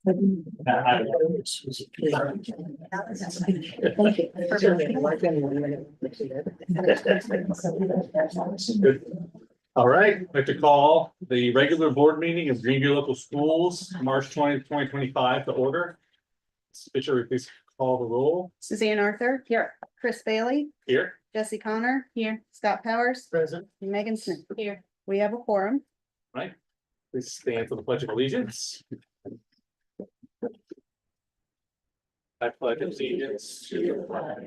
All right, I'd like to call the regular board meeting of Greeneview Local Schools, March 20th, 2025 to order. Fisher, please call the roll. Suzanne Arthur. Here. Chris Bailey. Here. Jesse Connor. Here. Scott Powers. Present. Megan Smith. Here. We have a quorum. Right. Please stand for the Pledge of Allegiance. I pledge allegiance to the flag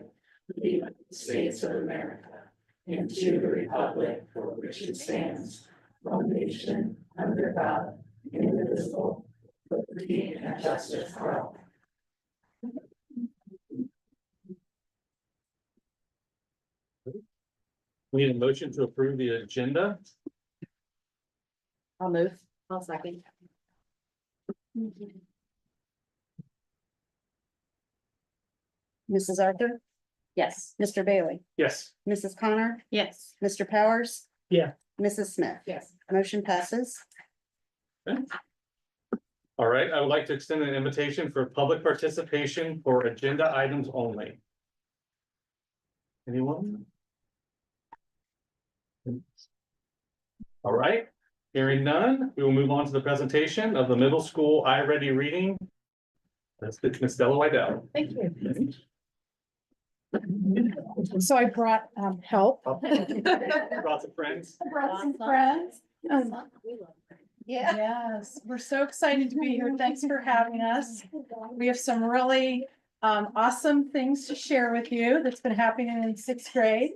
of the United States of America and to the republic for which it stands, one nation, under God, indivisible, with liberty and justice for all. We need a motion to approve the agenda. I'll move. I'll second. Mrs. Arthur. Yes. Mr. Bailey. Yes. Mrs. Connor. Yes. Mr. Powers. Yeah. Mrs. Smith. Yes. Motion passes. All right, I would like to extend an invitation for public participation for agenda items only. Anyone? All right, hearing none, we will move on to the presentation of the middle school iReady reading. That's Ms. Della Wydell. Thank you. So I brought help. Brought some friends. I brought some friends. Yeah. Yes, we're so excited to be here. Thanks for having us. We have some really awesome things to share with you that's been happening in sixth grade.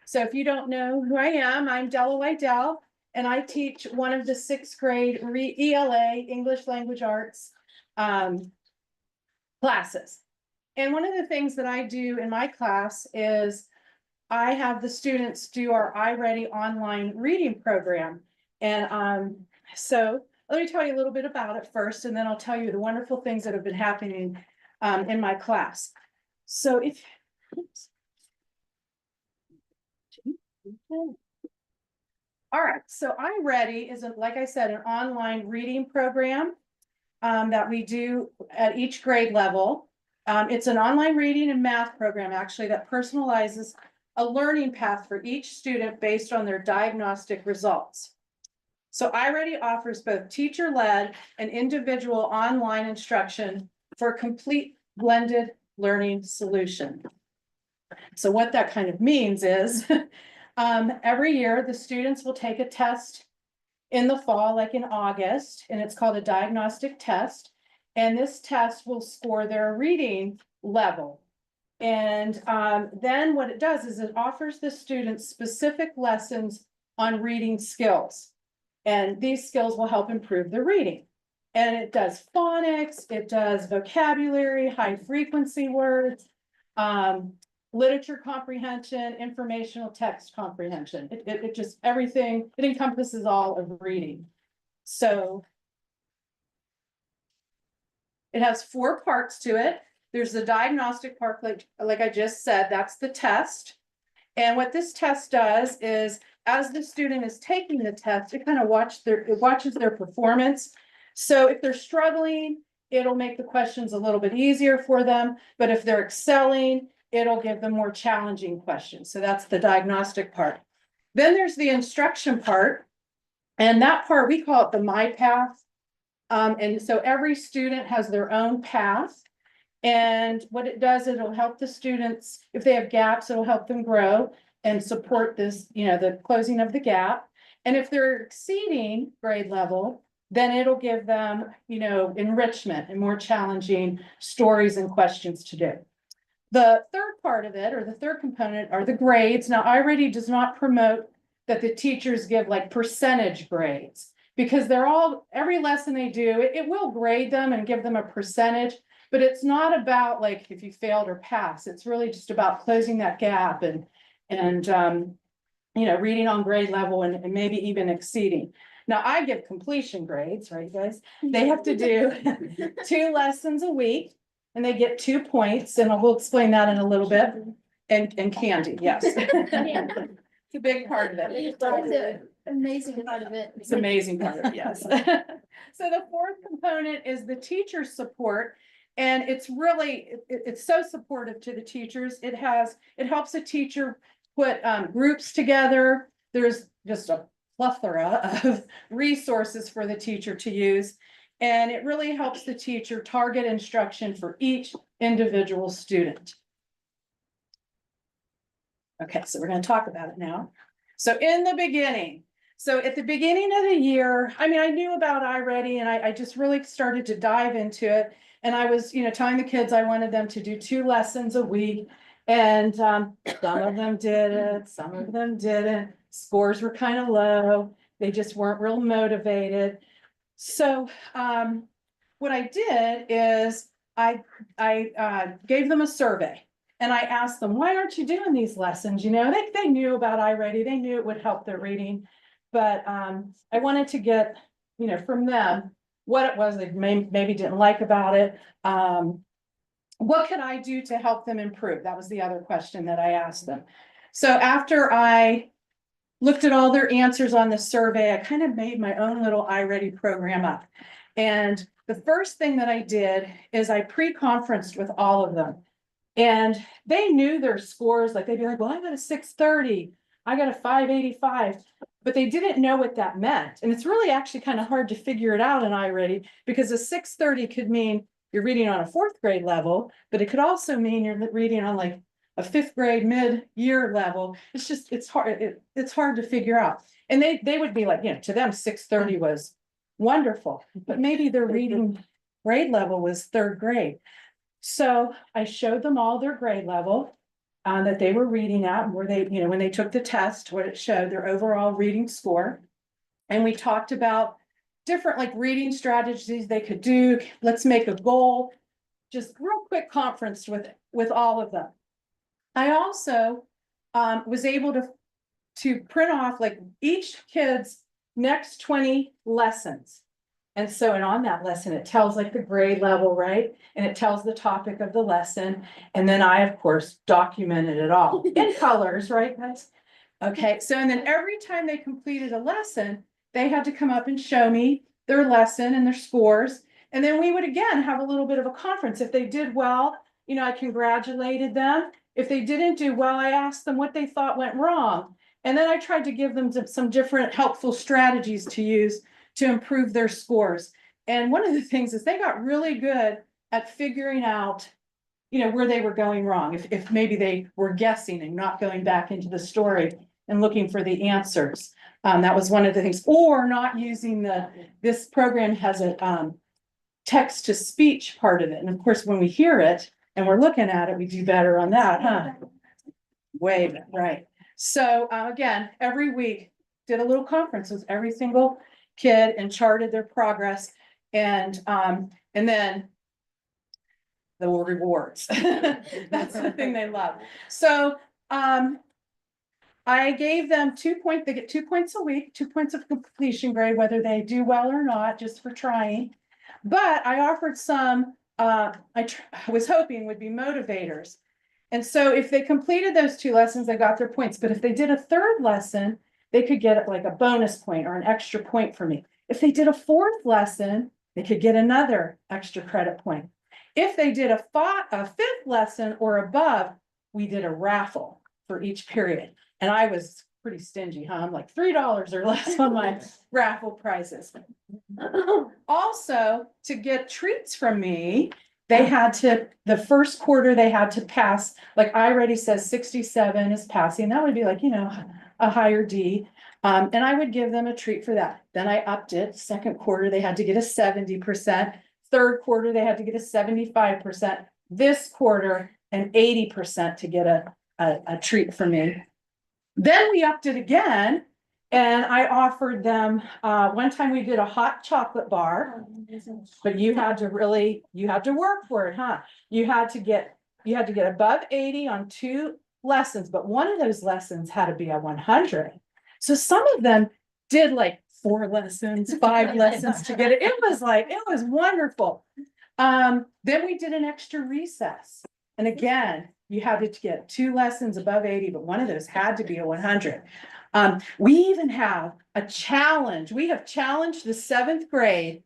So if you don't know who I am, I'm Della Wydell, and I teach one of the sixth grade ELA, English Language Arts classes. And one of the things that I do in my class is I have the students do our iReady online reading program. And so let me tell you a little bit about it first, and then I'll tell you the wonderful things that have been happening in my class. So if all right, so iReady is, like I said, an online reading program that we do at each grade level. It's an online reading and math program, actually, that personalizes a learning path for each student based on their diagnostic results. So iReady offers both teacher-led and individual online instruction for a complete blended learning solution. So what that kind of means is every year the students will take a test in the fall, like in August, and it's called a diagnostic test. And this test will score their reading level. And then what it does is it offers the students specific lessons on reading skills. And these skills will help improve their reading. And it does phonics, it does vocabulary, high frequency words, literature comprehension, informational text comprehension. It just everything, it encompasses all of reading. So it has 4 parts to it. There's the diagnostic part, like I just said, that's the test. And what this test does is, as the student is taking the test, it kind of watches their performance. So if they're struggling, it'll make the questions a little bit easier for them. But if they're excelling, it'll give them more challenging questions. So that's the diagnostic part. Then there's the instruction part. And that part, we call it the My Path. And so every student has their own path. And what it does, it'll help the students, if they have gaps, it'll help them grow and support this, the closing of the gap. And if they're exceeding grade level, then it'll give them, enrichment and more challenging stories and questions to do. The third part of it, or the third component, are the grades. Now, iReady does not promote that the teachers give like percentage grades, because every lesson they do, it will grade them and give them a percentage, but it's not about like if you failed or passed. It's really just about closing that gap and reading on grade level and maybe even exceeding. Now, I give completion grades, right, guys? They have to do 2 lessons a week, and they get 2 points, and we'll explain that in a little bit. And candy, yes. It's a big part of it. Amazing part of it. It's amazing part of it, yes. So the fourth component is the teacher support. And it's really, it's so supportive to the teachers. It helps a teacher put groups together. There's just a plethora of resources for the teacher to use. And it really helps the teacher target instruction for each individual student. Okay, so we're going to talk about it now. So in the beginning, so at the beginning of the year, I mean, I knew about iReady and I just really started to dive into it. And I was, telling the kids I wanted them to do 2 lessons a week. And some of them did it, some of them didn't. Scores were kind of low. They just weren't real motivated. So what I did is I gave them a survey. And I asked them, why aren't you doing these lessons? They knew about iReady. They knew it would help their reading. But I wanted to get, from them what it was they maybe didn't like about it. What could I do to help them improve? That was the other question that I asked them. So after I looked at all their answers on the survey, I kind of made my own little iReady program up. And the first thing that I did is I pre-conferenced with all of them. And they knew their scores, like they'd be like, well, I got a 630, I got a 585, but they didn't know what that meant. And it's really actually kind of hard to figure it out in iReady because a 630 could mean you're reading on a 4th grade level, but it could also mean you're reading on like a 5th grade mid-year level. It's hard, it's hard to figure out. And they would be like, to them 630 was wonderful, but maybe their reading grade level was 3rd grade. So I showed them all their grade level that they were reading at, where they, when they took the test, what it showed, their overall reading score. And we talked about different like reading strategies they could do. Let's make a goal. Just real quick conference with all of them. I also was able to print off like each kid's next 20 lessons. And so, and on that lesson, it tells like the grade level, right? And it tells the topic of the lesson. And then I, of course, documented it all in colors, right, guys? Okay, so, and then every time they completed a lesson, they had to come up and show me their lesson and their scores. And then we would again have a little bit of a conference. If they did well, I congratulated them. If they didn't do well, I asked them what they thought went wrong. And then I tried to give them some different helpful strategies to use to improve their scores. And one of the things is they got really good at figuring out, where they were going wrong. If maybe they were guessing and not going back into the story and looking for the answers. That was one of the things, or not using this program has a text to speech part of it. And of course, when we hear it and we're looking at it, we do better on that, huh? Way better, right. So again, every week did a little conference with every single kid and charted their progress, and then the rewards. That's the thing they love. So I gave them 2 points. They get 2 points a week, 2 points of completion grade, whether they do well or not, just for trying. But I offered some I was hoping would be motivators. And so if they completed those 2 lessons, they got their points. But if they did a 3rd lesson, they could get like a bonus point or an extra point for me. If they did a 4th lesson, they could get another extra credit point. If they did a 5th lesson or above, we did a raffle for each period. And I was pretty stingy, huh? I'm like $3 or less on my raffle prizes. Also, to get treats from me, they had to, the first quarter they had to pass, like iReady says 67 is passing. That would be like, a higher D. And I would give them a treat for that. Then I upped it. 2nd quarter, they had to get a 70%. 3rd quarter, they had to get a 75%. This quarter, an 80% to get a treat from me. Then we upped it again. And I offered them, one time we did a hot chocolate bar, but you had to work for it, huh? You had to get above 80 on 2 lessons, but one of those lessons had to be a 100. So some of them did like 4 lessons, 5 lessons to get it. It was wonderful. Then we did an extra recess. And again, you had to get 2 lessons above 80, but one of those had to be a 100. We even have a challenge. We have challenged the 7th grade.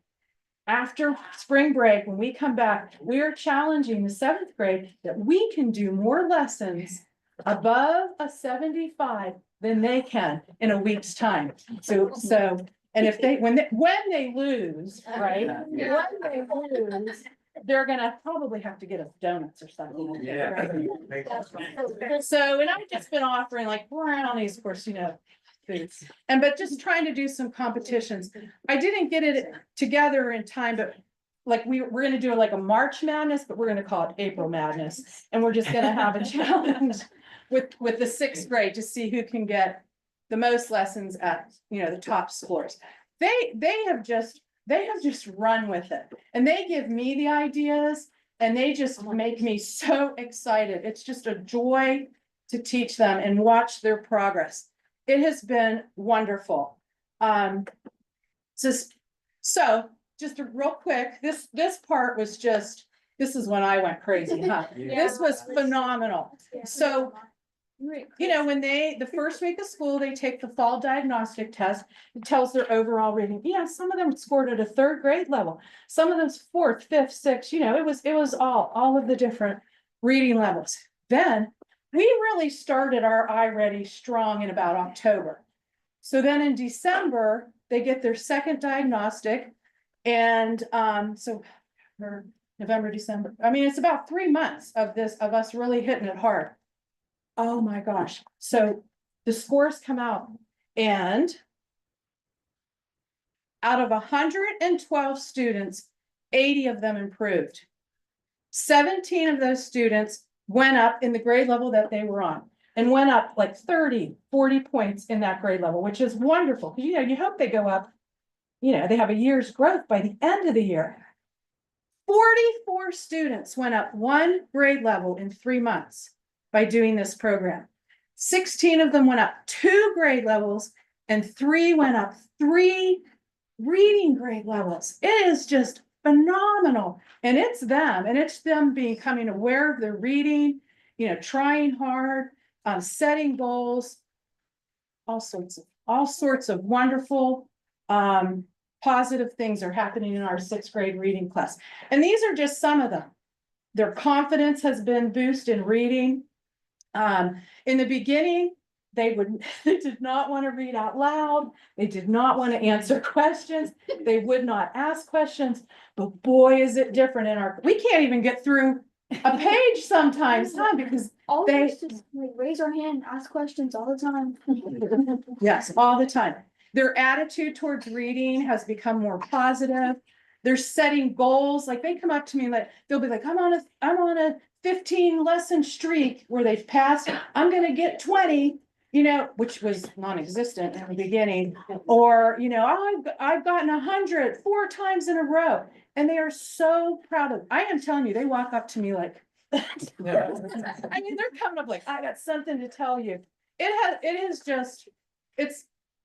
After spring break, when we come back, we are challenging the 7th grade that we can do more lessons above a 75 than they can in a week's time. So, and if when they lose, right? Yeah. When they lose, they're gonna probably have to get us donuts or something. Yeah. So, and I've just been offering like brownies, of course, foods. But just trying to do some competitions. I didn't get it together in time, but like we're gonna do like a March Madness, but we're gonna call it April Madness. And we're just gonna have a challenge with the 6th grade to see who can get the most lessons at, the top scores. They have just run with it, and they give me the ideas, and they just make me so excited. It's just a joy to teach them and watch their progress. It has been wonderful. So just real quick, this part was just, this is when I went crazy, huh? Yeah. This was phenomenal. So, when the first week of school, they take the fall diagnostic test. It tells their overall rating. Yeah, some of them scored at a 3rd grade level. Some of them's 4th, 5th, 6th, it was all of the different reading levels. Then we really started our iReady strong in about October. So then in December, they get their 2nd diagnostic. And so for November, December, it's about 3 months of us really hitting it hard. Oh my gosh. So the scores come out, and out of 112 students, 80 of them improved. 17 of those students went up in the grade level that they were on, and went up like 30, 40 points in that grade level, which is wonderful. Because, you hope they go up, they have a year's growth by the end of the year. 44 students went up 1 grade level in 3 months by doing this program. 16 of them went up 2 grade levels, and 3 went up 3 reading grade levels. It is just phenomenal. And it's them becoming aware of their reading, trying hard, setting goals, all sorts of wonderful, positive things are happening in our 6th grade reading class. And these are just some of them. Their confidence has been boosted in reading. In the beginning, they did not want to read out loud. They did not want to answer questions. They would not ask questions. But boy, is it different we can't even get through a page sometimes, huh? Because All of us just raise our hand, ask questions all the time. yes, all the time. Their attitude towards reading has become more positive. They're setting goals. Like, they come up to me, like, they'll be like, I'm on a 15 lesson streak where they've passed. I'm going to get 20, which was non-existent in the beginning. Or, I've gotten 100 4 times in a row. And they are so proud of it. I am telling you, they walk up to me like, they're coming up like, I got something to tell you. I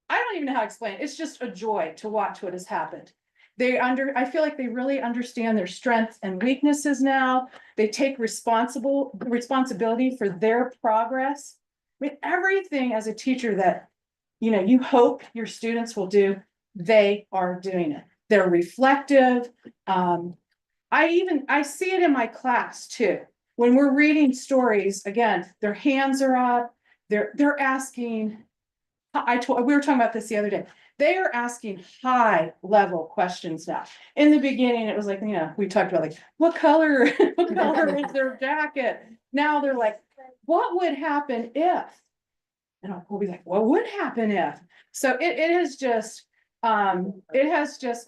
don't even know how to explain it. It's just a joy to watch what has happened. I feel like they really understand their strengths and weaknesses now. They take responsibility for their progress. Everything as a teacher that, you hope your students will do, they are doing it. They're reflective. I see it in my class too. When we're reading stories, again, their hands are up. They're asking. We were talking about this the other day. They are asking high level questions now. In the beginning, it was like, we talked about like, what color is their jacket? Now they're like, what would happen if? And we'll be like, what would happen if? So it has just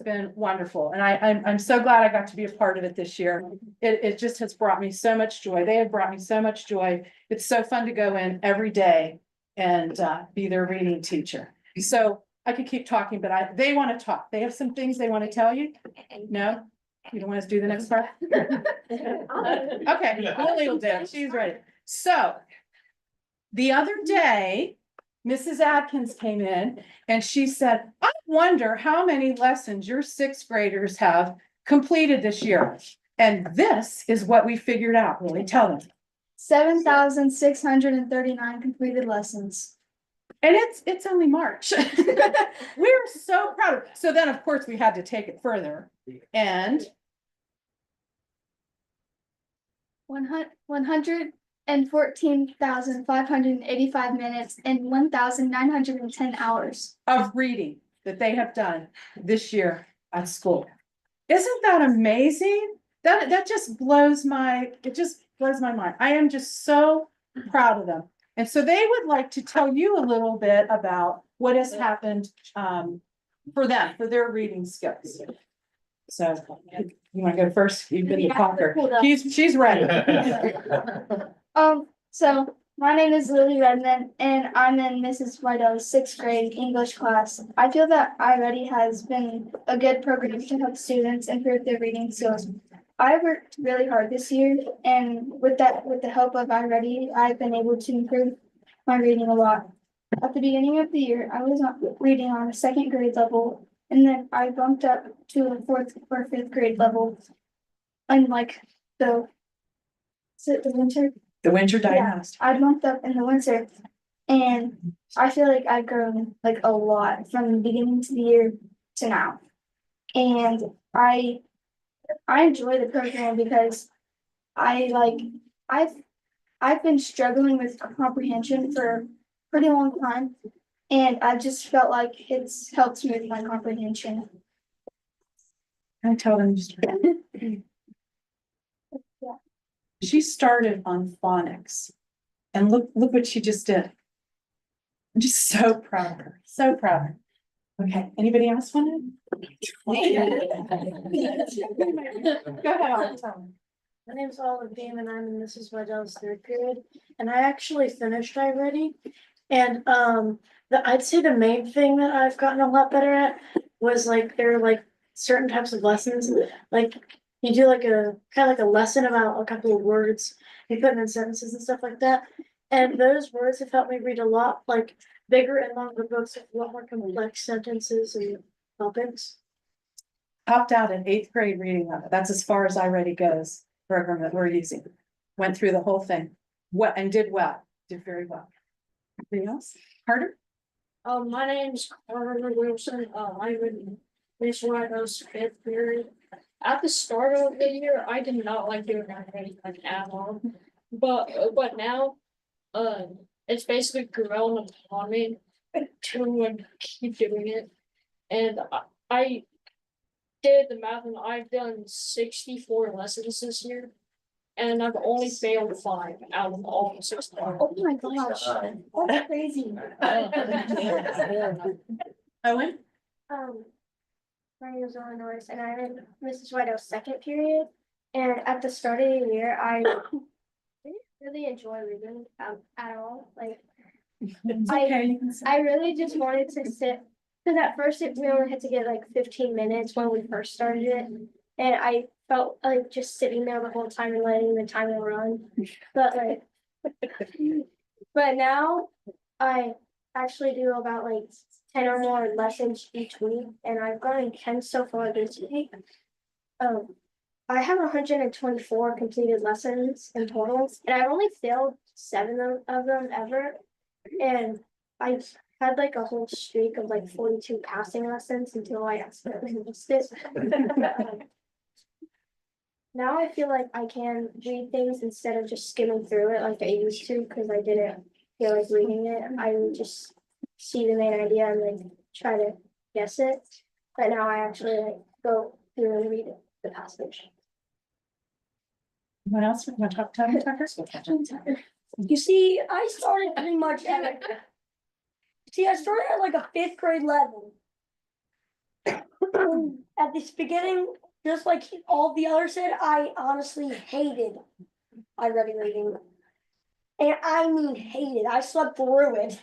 been wonderful. And I'm so glad I got to be a part of it this year. It just has brought me so much joy. They have brought me so much joy. It's so fun to go in every day and be their reading teacher. So I could keep talking, but they want to talk. They have some things they want to tell you. No, you don't want us to do the next part? Okay, Lily will do it. She's ready. So the other day, Mrs. Adkins came in and she said, I wonder how many lessons your 6th graders have completed this year. And this is what we figured out. Lily, tell them. 7,639 completed lessons. And it's only March. We're so proud of it. So then, of course, we had to take it further and 114,585 minutes and 1,910 hours. of reading that they have done this year at school. Isn't that amazing? That just blows my mind. I am just so proud of them. And so they would like to tell you a little bit about what has happened for them, for their reading skills. So you want to go first? You've been the talker. She's ready. So my name is Lily Redmond and I'm in Mrs. White's 6th grade English class. I feel that iReady has been a good program to help students improve their reading skills. I worked really hard this year, and with the help of iReady, I've been able to improve my reading a lot. At the beginning of the year, I was reading on a 2nd grade level, and then I bumped up to a 4th or 5th grade level. And like is it the winter? The winter diagnosed. I bumped up in the winter, and I feel like I've grown like a lot from the beginning to the year to now. And I enjoy the program because I've been struggling with comprehension for a pretty long time, and I just felt like it's helped me with my comprehension. I tell them just. She started on phonics, and look what she just did. I'm just so proud of her, so proud of her. Okay, anybody else want to? Go ahead. My name's Olive Beam and I'm in Mrs. Waddell's 3rd period, and I actually finished iReady. And I'd say the main thing that I've gotten a lot better at was like there are like certain types of lessons, like you do like a kind of like a lesson about a couple of words, you put them in sentences and stuff like that. And those words have helped me read a lot like bigger and longer books with a lot more complex sentences and topics. Topped out in 8th grade reading of it. That's as far as iReady goes, program that we're using. Went through the whole thing. And did well, did very well. Anything else? Carter? My name's Carter Wilson. I'm in Miss White's 5th period. At the start of the year, I did not like doing iReady like at all. But now, it's basically grown upon me to keep doing it. And I did the math, and I've done 64 lessons this year, and I've only failed 5 out of all 64. Oh my gosh, that's crazy. Owen? My name is Owen Norris, and I'm in Mrs. White's 2nd period. And at the start of the year, I didn't really enjoy reading at all. Like, It's okay, you can say. I really just wanted to sit, because at first we only had to get like 15 minutes when we first started it. And I felt like just sitting there the whole time and letting the timer run. But but now I actually do about like 10 or more lessons each week, and I've gotten 10 so far this week. I have 124 completed lessons in total, and I've only failed 7 of them ever. And I've had like a whole streak of like 42 passing lessons until I accidentally missed it. Now I feel like I can read things instead of just skimming through it like I used to, because I didn't feel like reading it. I would just see the main idea and like try to guess it. But now I actually like go through and read the passage. What else? Want to talk to Tucker? You see, I started pretty much at like a 5th grade level. At this beginning, just like all the others said, I honestly hated iReady reading. And I mean hated. I slept through it.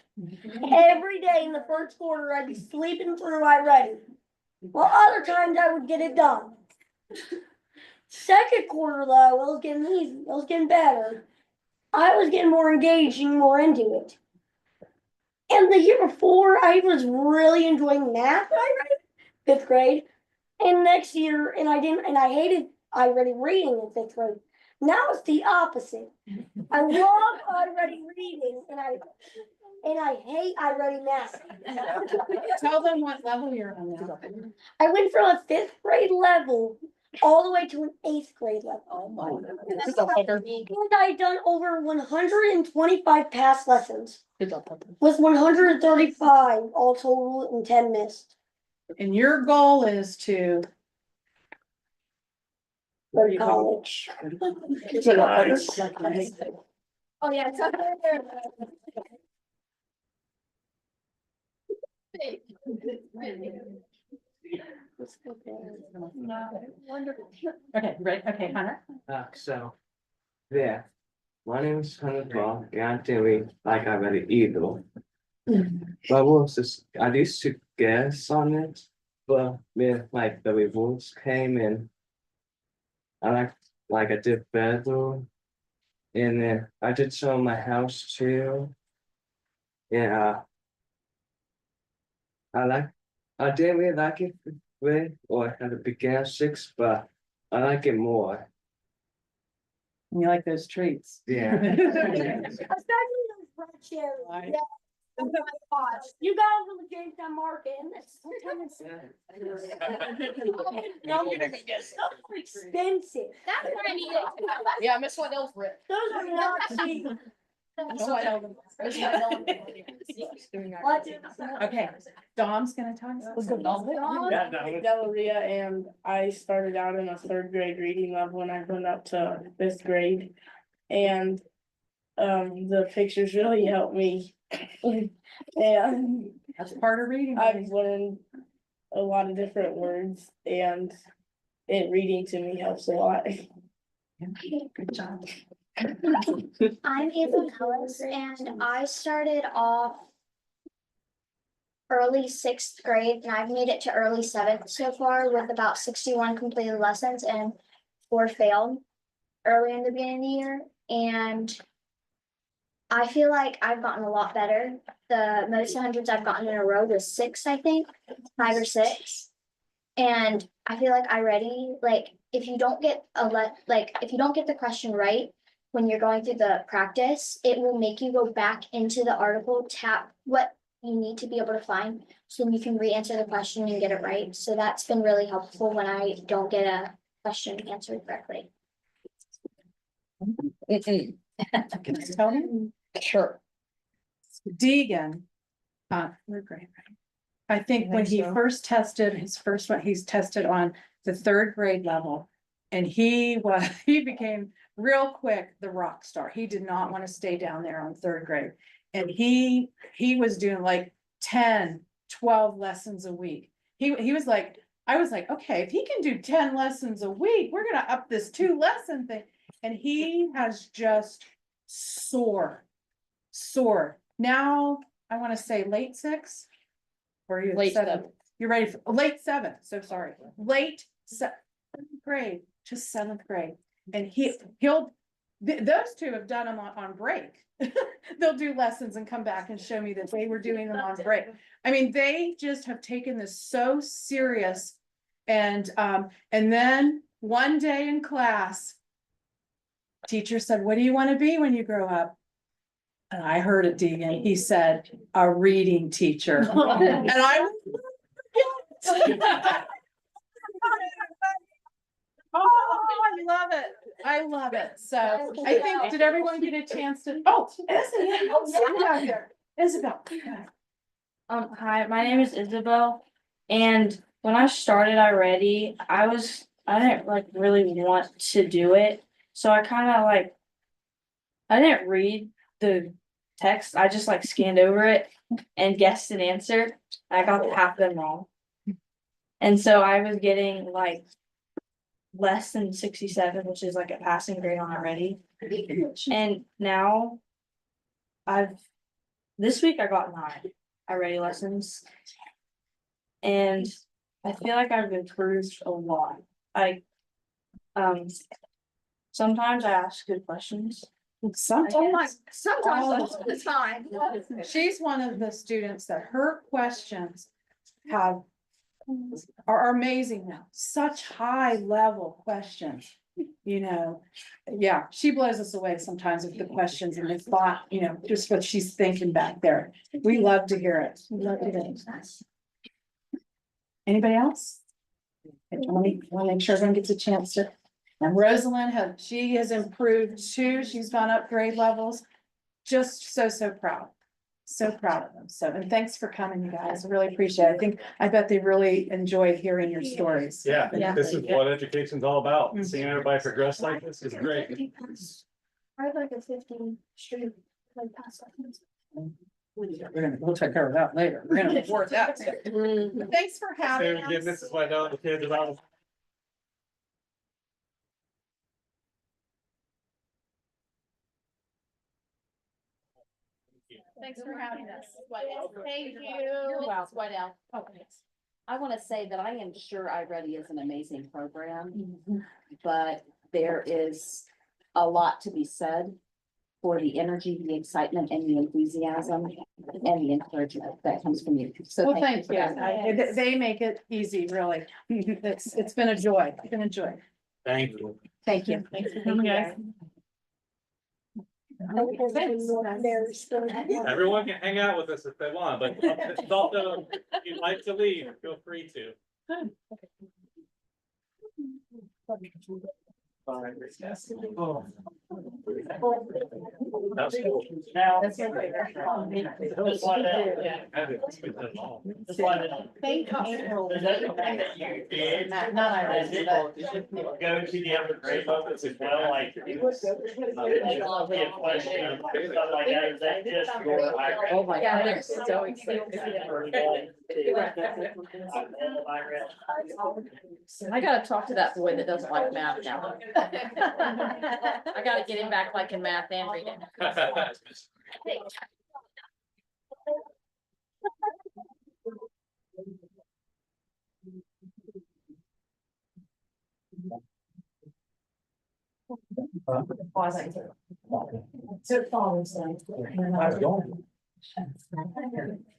Every day in the first quarter, I'd be sleeping through iReady. While other times I would get it done. Second quarter though, it was getting easy. It was getting better. I was getting more engaged and more into it. And the year before, I was really enjoying math iReady, 5th grade. And next year, I hated iReady reading in 5th grade. Now it's the opposite. I love iReady reading, and and I hate I ready math. Tell them what level you're on now. I went from a 5th grade level all the way to an 8th grade level. Oh my. And I done over 125 past lessons with 135 all total and 10 missed. And your goal is to. Go to college. Oh, yeah, it's up there. Okay, right, okay, Hunter. So, yeah, my name is Hunter Paul, and Timmy, like I read it either. But was this, I used to guess on it, but when like the rewards came in, I did better, and then I did show my house too. Yeah, I didn't really like it with, or at the beginning 6, but I like it more. You like those treats? Yeah. Especially those red cherries. Right. Yeah. Oh my gosh. You got over the Jamestown market and it's sometimes no, those are expensive. That's what I needed. Yeah, Miss Waddell's rich. Those are not cheap. Okay, Dom's gonna talk. Delaria, and I started out in a 3rd grade reading level and I went up to 5th grade. And the pictures really helped me. And That's part of reading. I've learned a lot of different words, and reading to me helps a lot. Good job. I'm Ava Ellis, and I started off early 6th grade, and I've made it to early 7th so far with about 61 completed lessons and 4 failed early in the beginning of the year. And I feel like I've gotten a lot better. The most hundreds I've gotten in a row was 6, I think, 5 or 6. And I feel like if you don't get if you don't get the question right when you're going through the practice, it will make you go back into the article, tap what you need to be able to find, so then you can re-answer the question and get it right. So that's been really helpful when I don't get a question answered correctly. Can I tell him? Sure. Deegan, 3rd grade, right? I think when he first tested, his first one, he's tested on the 3rd grade level. And he became real quick the rock star. He did not want to stay down there on 3rd grade. And he was doing like 10, 12 lessons a week. He was like, I was like, okay, if he can do 10 lessons a week, we're gonna up this 2 lesson thing. And he has just soared. Now, I want to say late 6. Or are you Late 7? You're ready for late 7. So sorry, late 7th grade to 7th grade. And those 2 have done them on break. They'll do lessons and come back and show me that they were doing them on break. I mean, they just have taken this so serious. And then one day in class, teacher said, "What do you want to be when you grow up?" And I heard it, Deegan. He said, "A reading teacher." And I I love it. I love it. So I think, did everyone get a chance to? Oh, Isabel. Hi, my name is Isabel, and when I started iReady, I didn't really want to do it, so I didn't read the text. I just scanned over it and guessed an answer. I got half of them wrong, and so I was getting less than 67, which is a passing grade on iReady. And now this week I got 9 iReady lessons, and I feel like I've improved a lot. Sometimes I ask good questions. Sometimes Sometimes all the time. she's one of the students that her questions are amazing now. Such high level questions. Yeah, she blows us away sometimes with the questions and the thought, just what she's thinking back there. We love to hear it. We love to hear it. Anybody else? Let me make sure everyone gets a chance to. And Rosalind she has improved too. She's gone up grade levels. Just so proud. So proud of them. So, and thanks for coming, you guys. I really appreciate it. I bet they really enjoyed hearing your stories. Yeah, Yeah. this is what education's all about. Seeing everybody progress like this is great. I have like a 15 stream, like past seconds. We'll take care of that later. We're gonna report that. Thanks for having Say again, this us. is what I know the kids about. Thanks for having us. Thank you. You're welcome. White Owl. Oh, thanks. I want to say that I am sure iReady is an amazing program, but there is a lot to be said for the energy, the excitement, and the enthusiasm, and the encouragement that comes from you. So Well, thank for you. that. They make it easy, really. It's been a joy. It's been a joy. Thank you. Thank you. Thanks for coming, guys. Everyone can hang out with us if they want, but it's also, if you'd like to leave, feel free to. That's cool. Now. That's my favorite. Just like that, yeah. Thank you. There's everything that you did. Not iReady, but. Go to the other grade levels as well, like. It was. Be a question of stuff like that, is that just your? Oh my God, they're so excited. I gotta talk to that boy that doesn't like math now. I gotta get him back like in math and reading.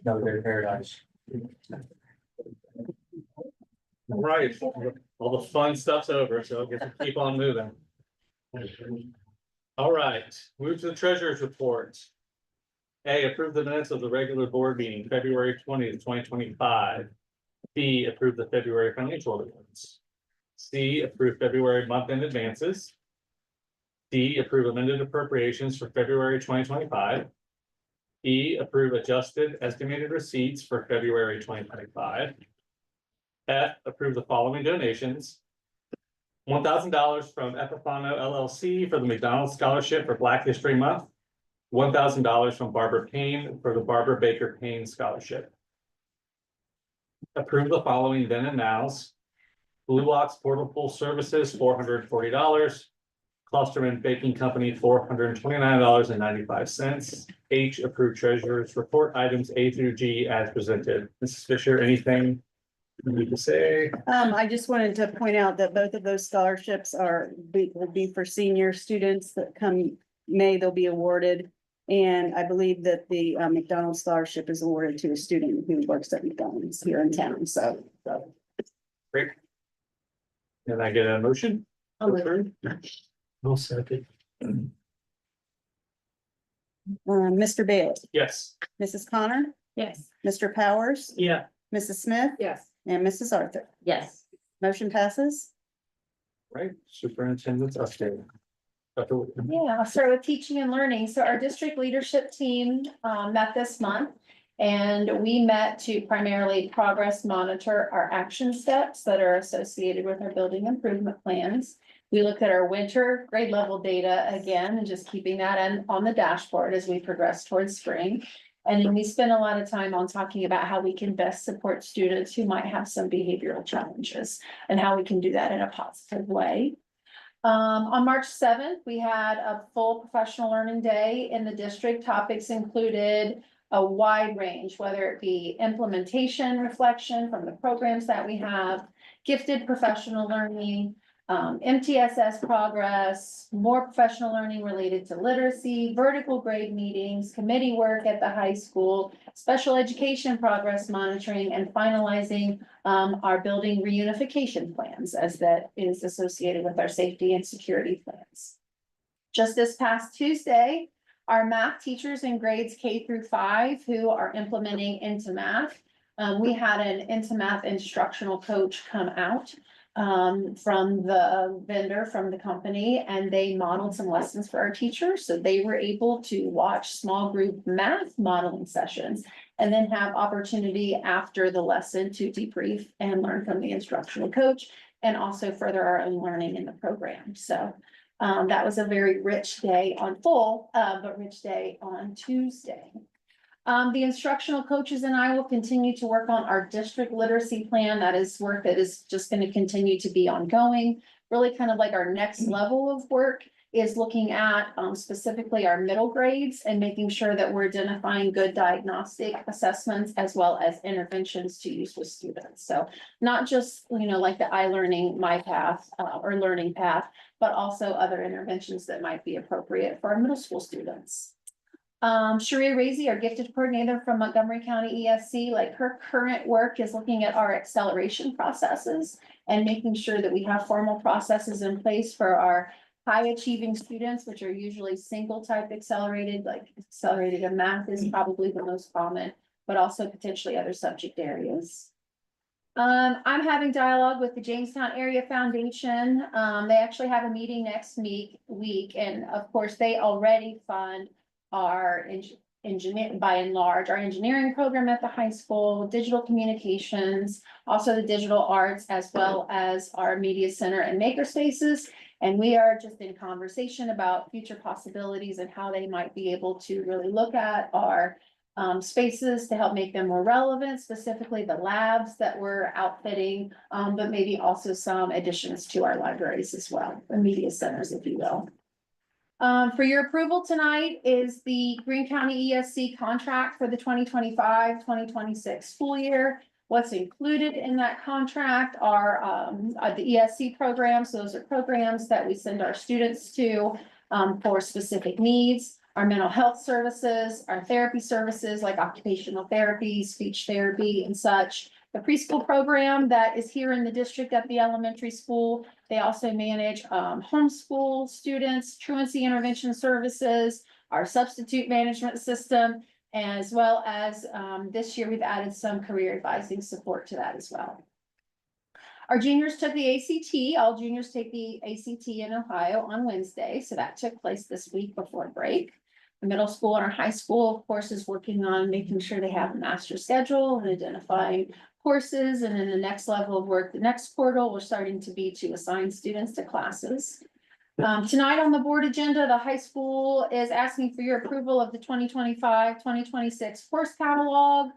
No, they're paradise. Right, all the fun stuff's over, so I guess we keep on moving. All right, move to the treasurer's report. A, approve the minutes of the regular board meeting, February 20th, 2025. B, approve the February financial reports. C, approve February month-end advances. D, approve amended appropriations for February 2025. E, approve adjusted estimated receipts for February 2025. F, approve the following donations. $1,000 from Epifano LLC for the McDonald's Scholarship for Black History Month. $1,000 from Barbara Payne for the Barbara Baker Payne Scholarship. Approve the following then and nows. Blue Box Portable Services, $440. Clusterman Baking Company, $429.95. H, approve treasurer's report items A through G as presented. Mrs. Fisher, anything you need to say? I just wanted to point out that both of those scholarships will be for senior students that come May, they'll be awarded. And I believe that the McDonald's scholarship is awarded to a student who works at McDonald's here in town, so. Great. Can I get a motion? I'll second. Mr. Bailey, Yes. Mrs. Connor, Yes. Mr. Powers, Yeah. Mrs. Smith, Yes. and Mrs. Arthur. Yes. Motion passes. Right, superintendent's update. Dr. Whitman. Yeah, I'll start with teaching and learning. So our district leadership team met this month. And we met to primarily progress monitor our action steps that are associated with our building improvement plans. We looked at our winter grade level data again and just keeping that on the dashboard as we progress towards spring. And then we spent a lot of time on talking about how we can best support students who might have some behavioral challenges and how we can do that in a positive way. On March 7th, we had a full professional learning day in the district. Topics included a wide range, whether it be implementation, reflection from the programs that we have, gifted professional learning, MTSS progress, more professional learning related to literacy, vertical grade meetings, committee work at the high school, special education progress monitoring, and finalizing our building reunification plans as that is associated with our safety and security plans. Just this past Tuesday, our math teachers in grades K through 5 who are implementing Into Math. We had an Into Math instructional coach come out from the vendor, from the company, and they modeled some lessons for our teachers. So they were able to watch small group math modeling sessions and then have opportunity after the lesson to debrief and learn from the instructional coach and also further our own learning in the program. So that was a very rich day but rich day on Tuesday. The instructional coaches and I will continue to work on our district literacy plan. That is work that is just going to continue to be ongoing. Really kind of like our next level of work is looking at specifically our middle grades and making sure that we're identifying good diagnostic assessments as well as interventions to use with students. So not just, like the iLearning, MyPath or Learning Path, but also other interventions that might be appropriate for our middle school students. Sharia Razy, our gifted coordinator from Montgomery County ESC, like her current work is looking at our acceleration processes and making sure that we have formal processes in place for our high achieving students, which are usually single type accelerated, like accelerated in math is probably the most common, but also potentially other subject areas. I'm having dialogue with the Jamestown Area Foundation. They actually have a meeting next week, and of course, they already fund our engineering, by and large, our engineering program at the high school, digital communications, also the digital arts, as well as our media center and maker spaces. And we are just in conversation about future possibilities and how they might be able to really look at our spaces to help make them more relevant, specifically the labs that we're outfitting, but maybe also some additions to our libraries as well, the media centers, if you will. For your approval tonight is the Greene County ESC contract for the 2025-2026 school year. What's included in that contract are the ESC programs. Those are programs that we send our students to for specific needs, our mental health services, our therapy services like occupational therapy, speech therapy, and such. The preschool program that is here in the district at the elementary school. They also manage homeschool students, truancy intervention services, our substitute management system, as well as this year we've added some career advising support to that as well. Our juniors took the ACT. All juniors take the ACT in Ohio on Wednesday. So that took place this week before break. The middle school and our high school, of course, is working on making sure they have a master schedule and identifying courses. And then the next level of work, the next portal, we're starting to be to assign students to classes. Tonight on the board agenda, the high school is asking for your approval of the 2025-2026 course catalog.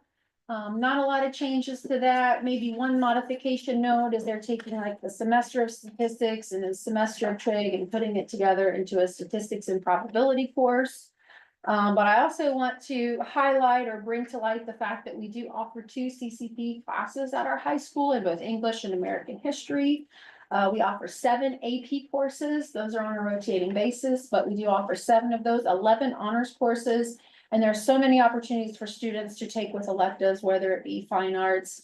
Not a lot of changes to that. Maybe one modification note is they're taking like the semester of statistics and the semester of trig and putting it together into a statistics and probability course. But I also want to highlight or bring to light the fact that we do offer 2 CCP classes at our high school in both English and American history. We offer 7 AP courses. Those are on a rotating basis, but we do offer 7 of those, 11 honors courses. And there are so many opportunities for students to take with electives, whether it be fine arts,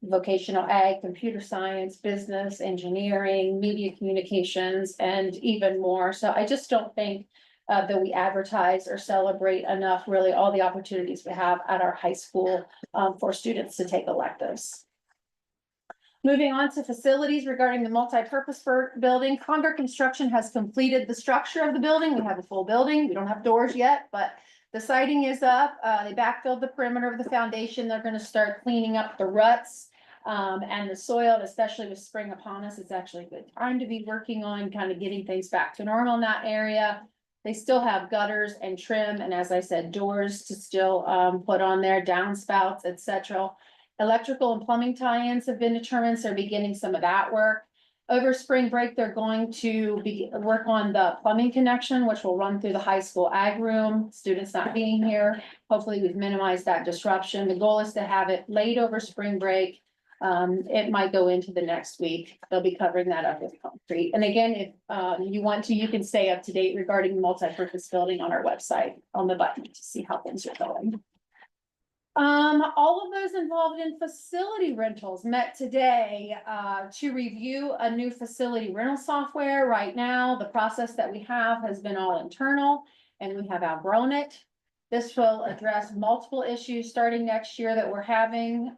vocational ag, computer science, business, engineering, media communications, and even more. So I just don't think that we advertise or celebrate enough really all the opportunities we have at our high school for students to take electives. Moving on to facilities regarding the multi-purpose building, Condor Construction has completed the structure of the building. We have a full building. We don't have doors yet, but the siding is up. They backfilled the perimeter of the foundation. They're going to start cleaning up the ruts and the soil, and especially with spring upon us, it's actually a good time to be working on kind of getting things back to normal in that area. They still have gutters and trim, and as I said, doors to still put on there, downspouts, etc. Electrical and plumbing tie-ins have been determined, so they're beginning some of that work. Over spring break, they're going to work on the plumbing connection, which will run through the high school ag room, students not being here. Hopefully we've minimized that disruption. The goal is to have it laid over spring break, It might go into the next week. They'll be covering that up with concrete. And again, if you want to, you can stay up to date regarding the multi-purpose building on our website on the button to see how things are going. All of those involved in facility rentals met today to review a new facility rental software. Right now, the process that we have has been all internal and we have outgrown it. This will address multiple issues starting next year that we're having,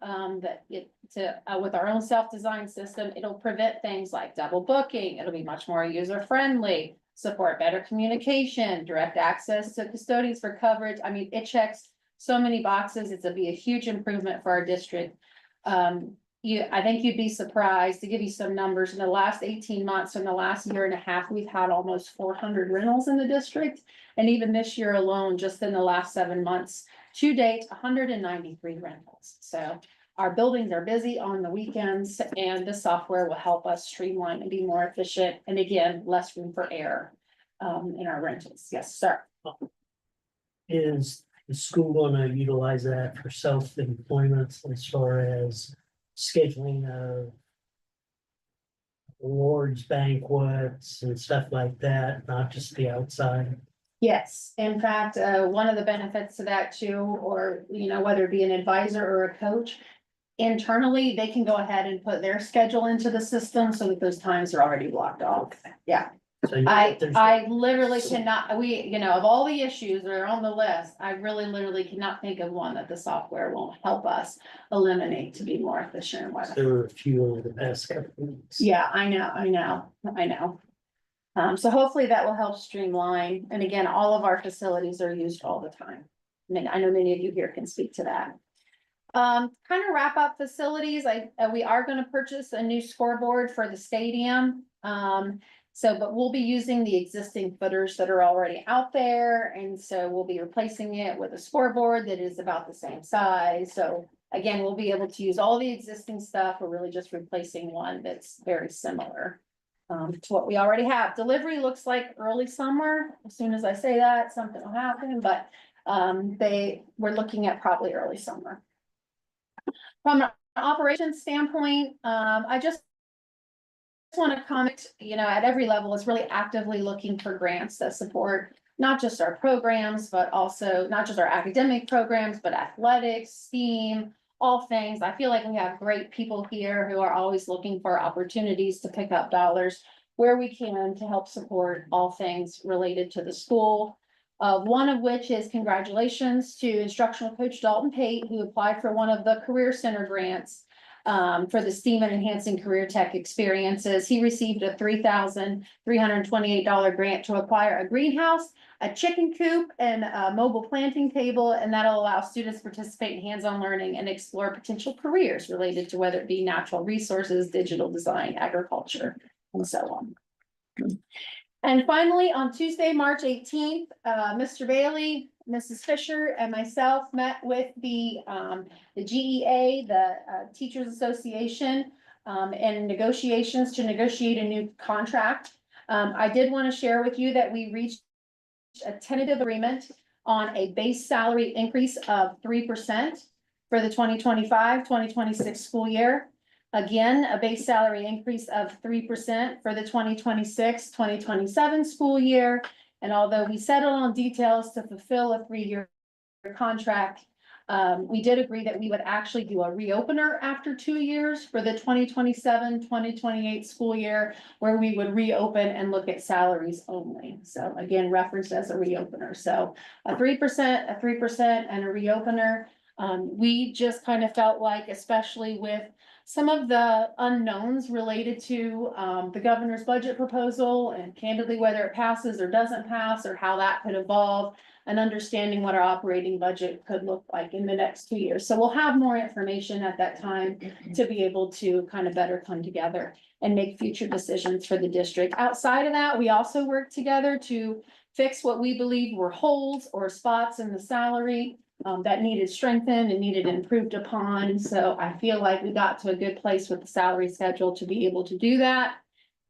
with our own self-designed system. It'll prevent things like double booking. It'll be much more user-friendly, support better communication, direct access to custodians for coverage. I mean, it checks so many boxes. It'll be a huge improvement for our district. I think you'd be surprised to give you some numbers. In the last 18 months, in the last year and a half, we've had almost 400 rentals in the district. And even this year alone, just in the last 7 months, to date, 193 rentals. So our buildings are busy on the weekends and the software will help us streamline and be more efficient. And again, less room for error in our rentals. Yes, sir. Is the school gonna utilize that for self-employment as far as scheduling of awards, banquets and stuff like that, not just the outside? Yes, in fact, one of the benefits to that too, or, whether it be an advisor or a coach, internally, they can go ahead and put their schedule into the system so that those times are already blocked off. Yeah. So you know, there's- I literally cannot, of all the issues that are on the list, I really literally cannot think of one that the software won't help us eliminate to be more efficient with. There were a few over the past couple of weeks. Yeah, I know. So hopefully that will help streamline. And again, all of our facilities are used all the time. I mean, I know many of you here can speak to that. Kind of wrap up facilities. We are going to purchase a new scoreboard for the stadium. But we'll be using the existing footers that are already out there. And so we'll be replacing it with a scoreboard that is about the same size. So again, we'll be able to use all the existing stuff. We're really just replacing one that's very similar to what we already have. Delivery looks like early summer. As soon as I say that, something will happen, but we're looking at probably early summer. From an operations standpoint, I just want to comment, at every level is really actively looking for grants that support not just our programs, but also not just our academic programs, but athletics, STEAM, all things. I feel like we have great people here who are always looking for opportunities to pick up dollars where we can to help support all things related to the school. One of which is congratulations to instructional coach Dalton Pate, who applied for one of the Career Center grants for the STEAM and Enhancing Career Tech Experiences. He received a $3,328 grant to acquire a greenhouse, a chicken coop, and a mobile planting table, and that'll allow students to participate in hands-on learning and explore potential careers related to whether it be natural resources, digital design, agriculture, and so on. And finally, on Tuesday, March 18th, Mr. Bailey, Mrs. Fisher, and myself met with the GEA, the Teachers Association, and negotiations to negotiate a new contract. I did want to share with you that we reached a tentative agreement on a base salary increase of 3% for the 2025-2026 school year. Again, a base salary increase of 3% for the 2026-2027 school year. And although we settled on details to fulfill a 3-year contract, we did agree that we would actually do a reopener after 2 years for the 2027-2028 school year, where we would reopen and look at salaries only. So again, referenced as a reopener. So a 3%, a 3%, and a reopener. We just kind of felt like, especially with some of the unknowns related to the governor's budget proposal, and candidly whether it passes or doesn't pass, or how that could evolve, and understanding what our operating budget could look like in the next 2 years. So we'll have more information at that time to be able to kind of better come together and make future decisions for the district. Outside of that, we also work together to fix what we believe were holes or spots in the salary that needed strengthened and needed improved upon. So I feel like we got to a good place with the salary schedule to be able to do that.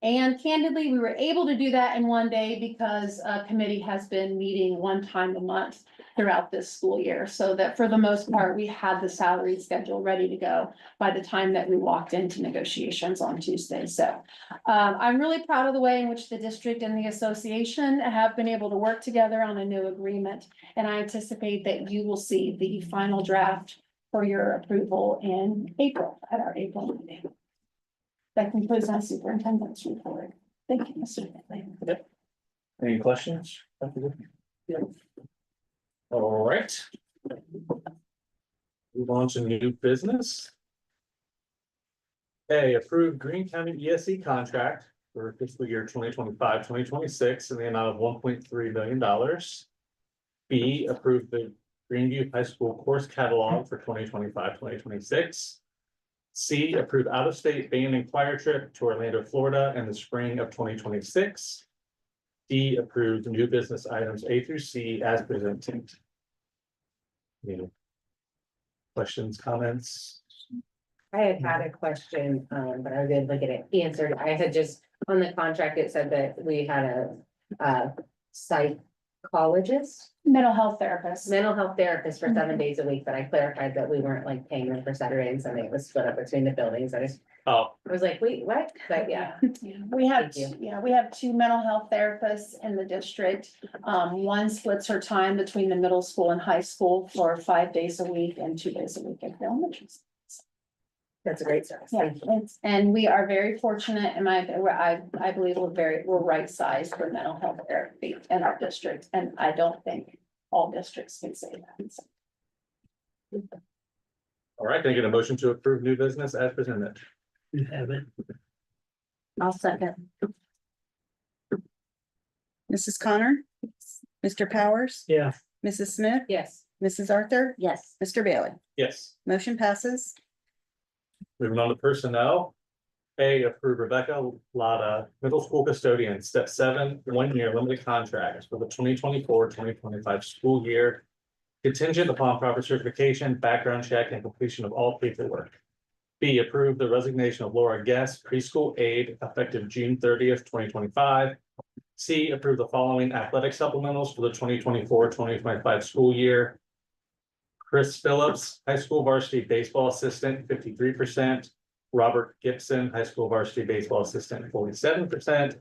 And candidly, we were able to do that in one day because a committee has been meeting one time a month throughout this school year. So that for the most part, we had the salary schedule ready to go by the time that we walked into negotiations on Tuesday. So I'm really proud of the way in which the district and the association have been able to work together on a new agreement. And I anticipate that you will see the final draft for your approval in April, at our April meeting. That concludes my superintendent's report. Thank you, Mr. Whitley. Any questions? All right. Move on to new business. A, approved Greene County ESE contract for fiscal year 2025-2026 in the amount of $1.3 million. B, approved the Greeneview High School course catalog for 2025-2026. C, approve out-of-state band and choir trip to Orlando, Florida in the spring of 2026. D, approved new business items A through C as presented. Any questions, comments? I had a question, but I didn't look at it answered. I had just, on the contract, it said that we had a psychologist, Mental health therapist. mental health therapist for 7 days a week, but I clarified that we weren't like paying them for Saturday and Sunday. It was split up between the buildings. I Oh, was like, wait, what? But yeah, We have, Thank we have two mental health therapists in the district. One splits her time between the middle school and high school for 5 days a week and 2 days a week at the elementary school. that's a great service. Yeah, Thank you. and we are very fortunate, and I believe we're right sized for mental health therapy in our district, and I don't think all districts can say that. all right, can I get a motion to approve new business as presented? You have it. I'll second. Mrs. Connor, Mr. Powers, Yeah, Mrs. Smith, Yes. Mrs. Arthur, Yes. Mr. Bailey. Yes. Motion passes. Moving on to personnel. A, approve Rebecca Lotta, middle school custodian, step 7, 1-year limited contract for the 2024-2025 school year. Contingent upon proper certification, background check, and completion of all paperwork. B, approve the resignation of Laura Guest, preschool aide, effective June 30th, 2025. C, approve the following athletic supplementals for the 2024-2025 school year. Chris Phillips, high school varsity baseball assistant, 53%. Robert Gibson, high school varsity baseball assistant, 47%.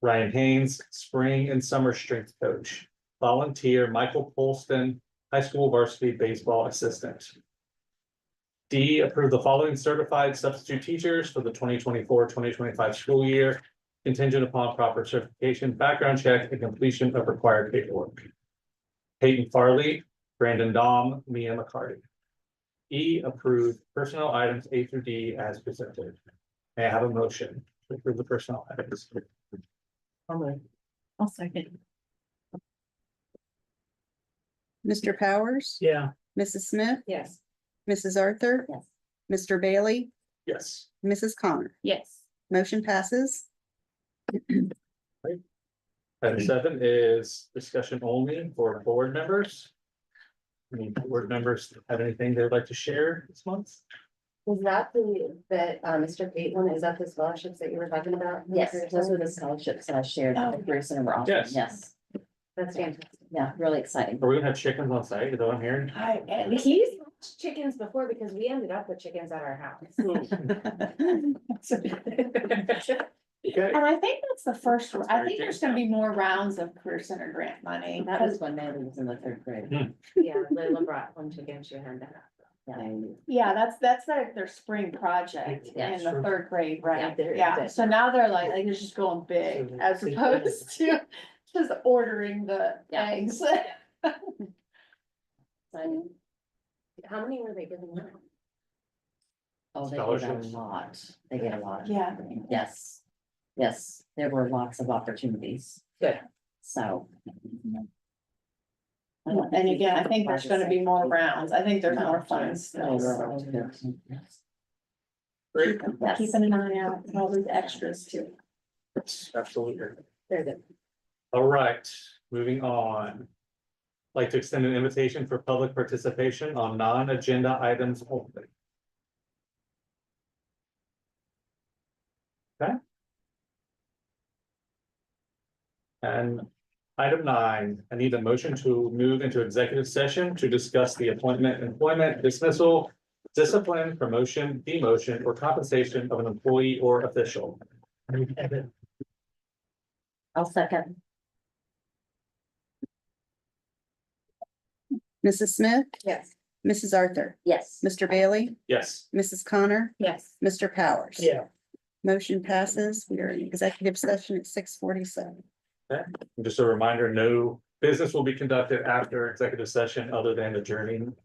Ryan Haynes, spring and summer strength coach. Volunteer Michael Polston, high school varsity baseball assistant. D, approve the following certified substitute teachers for the 2024-2025 school year, contingent upon proper certification, background check, and completion of required paperwork. Peyton Farley, Brandon Dom, Mia McCarty. E, approve personnel items A through D as presented. May I have a motion to approve the personnel items? I'll second. Mr. Powers, yeah, Mrs. Smith, Yes. Mrs. Arthur, Yes. Mr. Bailey, Yes. Mrs. Connor. Yes. Motion passes. Item 7 is discussion only for board members. Any board members have anything they'd like to share this month? Was that Mr. Pate one, is that the scholarships that you were talking about? Yes, those were the scholarships that I shared with Bruce and we're offering, Yes. yes, That's fantastic. yeah, really exciting. Are we gonna have chickens on site? Is that what I'm hearing? And he's watched chickens before because we ended up with chickens at our house. Okay. And I think that's the first, I think there's gonna be more rounds of Career Center grant money. That was when Natalie was in the 3rd grade. Yeah, Layla brought one chicken, she had that. Yeah, that's like their spring project Yeah, in the sure. 3rd grade, right? Yeah, Yeah, so now they're like they're just going big as opposed to just ordering the Yeah. eggs. Exciting. How many were they giving out? Oh, they get a Scholarships. lot, they get a lot. Yeah. Yes, yes, there were lots of opportunities, Good. so. And again, I think there's gonna be more rounds. I think there's more funds still. So Great. keeping an eye out for all these extras too. Absolutely. Very good. All right, moving on. Like to extend an invitation for public participation on non-agenda items only. Okay. And item 9, I need a motion to move into executive session to discuss the appointment, employment, dismissal, discipline, promotion, demotion, or compensation of an employee or official. We have it. I'll second. Mrs. Smith, Yes. Mrs. Arthur, Yes. Mr. Bailey, Yes. Mrs. Connor, Yes. Mr. Powers. Yeah. Motion passes. We are in executive session at 6:47. Just a reminder, no business will be conducted after executive session other than adjourning.